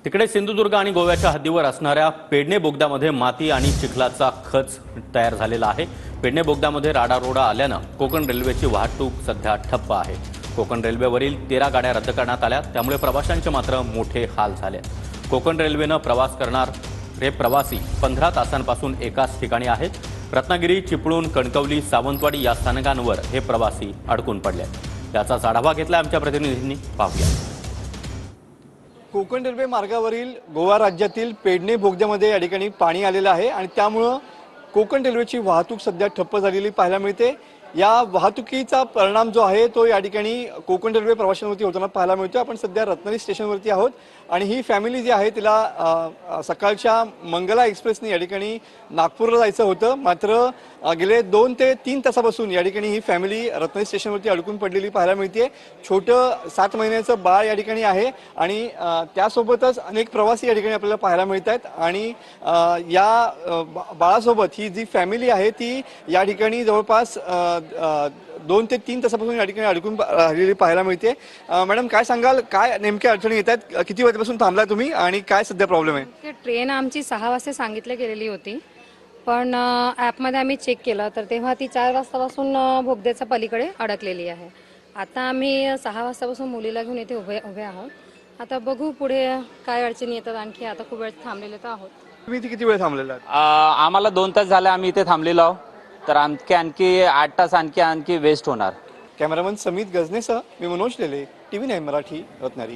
तिकडे सिंधुदुर्ग आणि गोव्याच्या हद्दीवर असणाऱ्या पेडणे बोगद्यामध्ये माती आणि चिखलाचा खच तयार झालेला आहे। पेडणे बोगद्यामध्ये राडारोडा आल्यानं कोकण रेल्वेची वाहतूक सध्या ठप्प आहे। कोकण रेल्वेवरील 13 गाड्या रद्द करण्यात आल्या, त्यामुळे प्रवाशांचे मात्र मोठे हाल झाले। कोकण रेल्वेनं प्रवास करणारे प्रवासी 15 तासांपासून एकाच ठिकाणी आहेत। रत्नागिरी, चिपळूण, कणकवली, सावंतवाडी या स्थानकांवर हे प्रवासी अडकून पडले। याचाच आढावा घेतला आमच्या प्रतिनिधींनी, पाहूया। कोकण रेल्वे मार्गावरील गोवा राज्यातील पेडणे बोगद्यामध्ये या ठिकाणी पाणी आलेलं आहे आणि त्यामुळे कोकण रेल्वेची वाहतूक सध्या ठप्प झालेली पाहायला मिळते। या वाहतुकीचा परिणाम जो आहे तो या ठिकाणी कोकण रेल्वे प्रवाशांवरती होताना पाहायला मिळतो। आपण सध्या रत्नागिरी स्टेशनवरती आहोत आणि ही फॅमिली जी आहे तिला सकाळच्या मंगला एक्सप्रेसने या ठिकाणी नागपूरला जायचं होतं, मात्र गेले 2 ते 3 तासापासून या ठिकाणी ही फॅमिली रत्नागिरी स्टेशनवरती अडकून पडलेली पाहायला मिळते। छोटं 7 महिन्याचं बाळ या ठिकाणी आहे आणि त्यासोबतच अनेक प्रवासी या ठिकाणी आपल्याला पाहायला मिळत आहेत आणि या बाळासोबत ही जी फॅमिली आहे ती या ठिकाणी जवळपास 2 ते 3 तासापासून या ठिकाणी अडकून राहिलेली पाहायला मिळते। मॅडम, काय सांगाल, काय नेमक्या अडचणी येत आहेत? किती वाजेपासून थांबलाय तुम्ही आणि काय सध्या प्रॉब्लेम आहे? ट्रेन आमची 6 वाजता सांगितली गेलेली होती, पण ॲपमध्ये आम्ही चेक केलं तर तेव्हा ती 4 वाजतापासून बोगद्याच्या पलीकडे अडकलेली आहे। आता आम्ही 6 वाजतापासून मुलीला घेऊन इथे उभे आहोत। आता बघू पुढे काय अडचणी येतात। आणखी आता खूप वेळ थांबलेले तर आहोत। तुम्ही इथे किती वेळ थांबलेला आहात? आम्हाला 2 तास झाले आम्ही इथे थांबलेलो आहोत, तर आणखी 8 तास आणखी वेस्ट होणार। कॅमेरामन समित गजनेसह मी मनोज लेले, TV9 मराठी, रत्नागिरी।